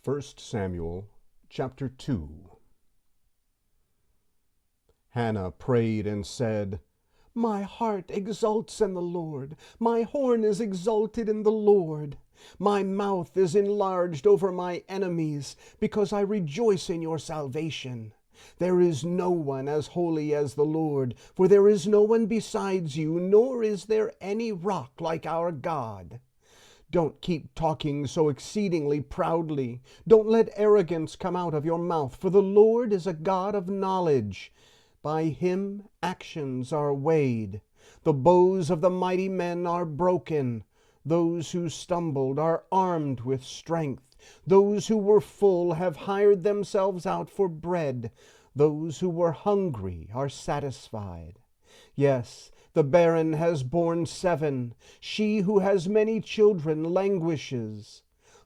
1 Samuel chapter 2. Hannah prayed and said, "My heart exults in the Lord. My horn is exalted in the Lord. My mouth is enlarged over my enemies, because I rejoice in your salvation. There is no one as holy as the Lord, for there is no one besides you, nor is there any rock like our God. Don't keep talking so exceedingly proudly. Don't let arrogance come out of your mouth, for the Lord is a God of knowledge. By him actions are weighed. The bows of the mighty men are broken. Those who stumbled are armed with strength. Those who were full have hired themselves out for bread. Those who were hungry are satisfied. Yes, the barren has borne 7. She who has many children languishes.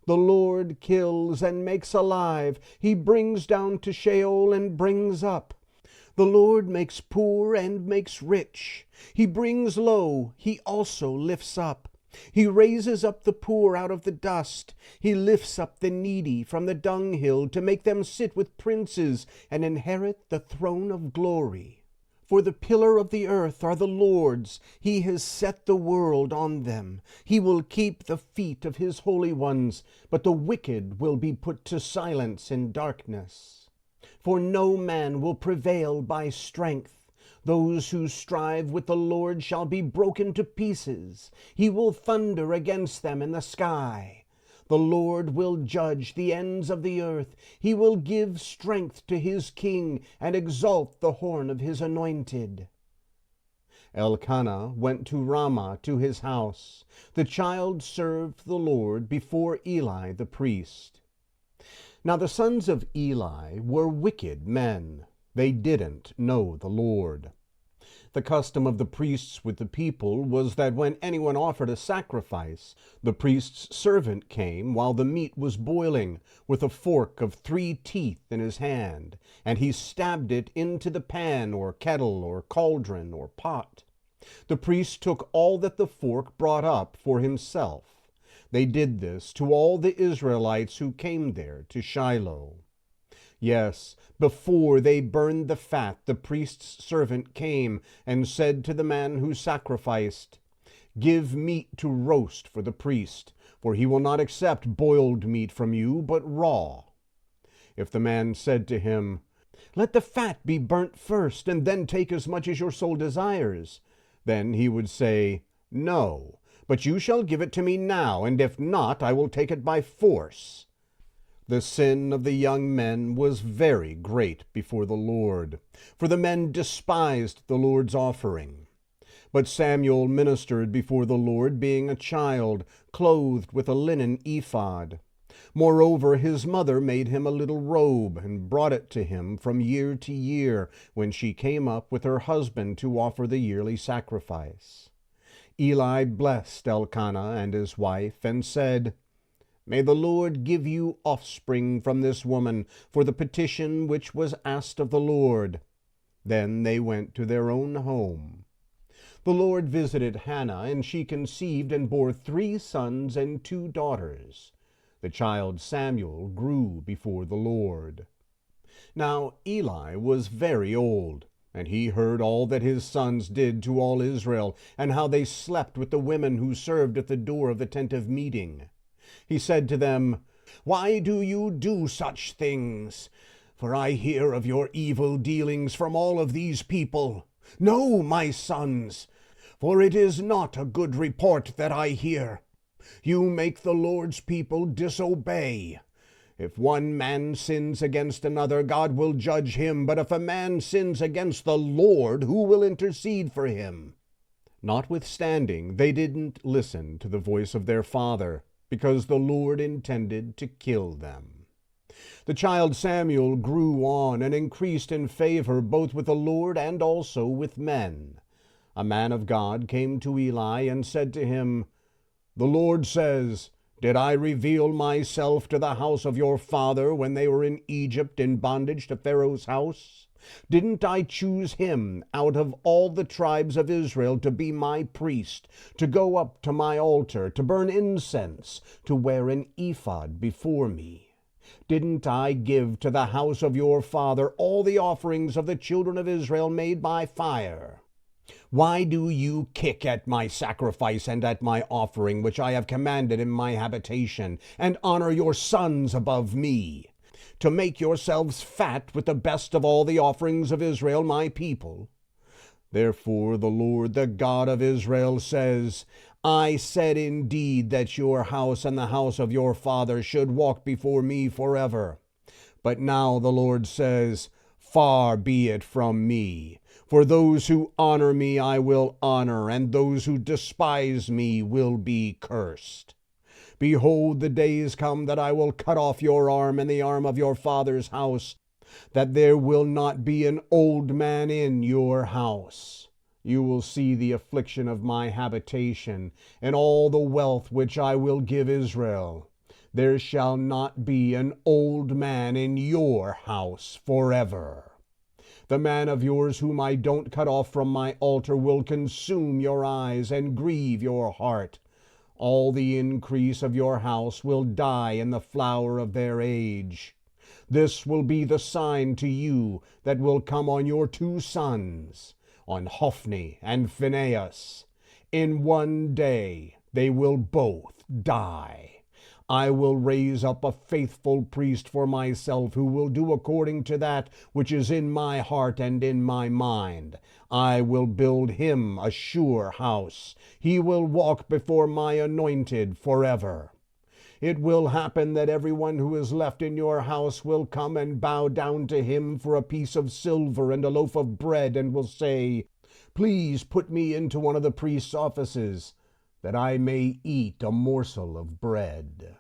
The Lord kills and makes alive. He brings down to Sheol and brings up. The Lord makes poor and makes rich. He brings low, he also lifts up. He raises up the poor out of the dust. He lifts up the needy from the dunghill to make them sit with princes and inherit the throne of glory. For the pillar of the earth are the Lord's. He has set the world on them. He will keep the feet of his holy ones, but the wicked will be put to silence in darkness. For no man will prevail by strength. Those who strive with the Lord shall be broken to pieces. He will thunder against them in the sky. The Lord will judge the ends of the earth. He will give strength to his king and exalt the horn of his anointed. Elkanah went to Ramah to his house. The child served the Lord before Eli the priest. Now the sons of Eli were wicked men. They didn't know the Lord. The custom of the priests with the people was that when anyone offered a sacrifice, the priest's servant came while the meat was boiling, with a fork of 3 teeth in his hand, and he stabbed it into the pan or kettle or cauldron or pot. The priest took all that the fork brought up for himself. They did this to all the Israelites who came there to Shiloh. Yes, before they burned the fat, the priest's servant came and said to the man who sacrificed, "Give meat to roast for the priest, for he will not accept boiled meat from you, but raw." If the man said to him, "Let the fat be burnt first, and then take as much as your soul desires," then he would say, "No, but you shall give it to me now, and if not, I will take it by force." The sin of the young men was very great before the Lord, for the men despised the Lord's offering. But Samuel ministered before the Lord, being a child, clothed with a linen ephod. Moreover, his mother made him a little robe, and brought it to him from year to year, when she came up with her husband to offer the yearly sacrifice. Eli blessed Elkanah and his wife, and said, "May the Lord give you offspring from this woman for the petition which was asked of the Lord." Then they went to their own home. The Lord visited Hannah, and she conceived and bore 3 sons and 2 daughters. The child Samuel grew before the Lord. Now Eli was very old, and he heard all that his sons did to all Israel, and how they slept with the women who served at the door of the tent of meeting. He said to them, "Why do you do such things? For I hear of your evil dealings from all of these people. No, my sons, for it is not a good report that I hear. You make the Lord's people disobey. If one man sins against another, God will judge him. But if a man sins against the Lord, who will intercede for him?" Notwithstanding, they didn't listen to the voice of their father, because the Lord intended to kill them. The child Samuel grew on and increased in favor both with the Lord and also with men. A man of God came to Eli and said to him, "The Lord says, did I reveal myself to the house of your father when they were in Egypt in bondage to Pharaoh's house? Didn't I choose him out of all the tribes of Israel to be my priest, to go up to my altar, to burn incense, to wear an ephod before me? Didn't I give to the house of your father all the offerings of the children of Israel made by fire? Why do you kick at my sacrifice and at my offering, which I have commanded in my habitation, and honor your sons above me, to make yourselves fat with the best of all the offerings of Israel my people? Therefore the Lord, the God of Israel, says, I said indeed that your house and the house of your father should walk before me forever. But now the Lord says, far be it from me. For those who honor me I will honor, and those who despise me will be cursed. Behold, the days come that I will cut off your arm and the arm of your father's house, that there will not be an old man in your house. You will see the affliction of my habitation, and all the wealth which I will give Israel. There shall not be an old man in your house forever. The man of yours whom I don't cut off from my altar will consume your eyes and grieve your heart. All the increase of your house will die in the flower of their age. This will be the sign to you that will come on your two sons, on Hophni and Phinehas. In one day they will both die. I will raise up a faithful priest for myself, who will do according to that which is in my heart and in my mind. I will build him a sure house. He will walk before my anointed forever. It will happen that everyone who is left in your house will come and bow down to him for a piece of silver and a loaf of bread, and will say, Please put me into one of the priest's offices, that I may eat a morsel of bread.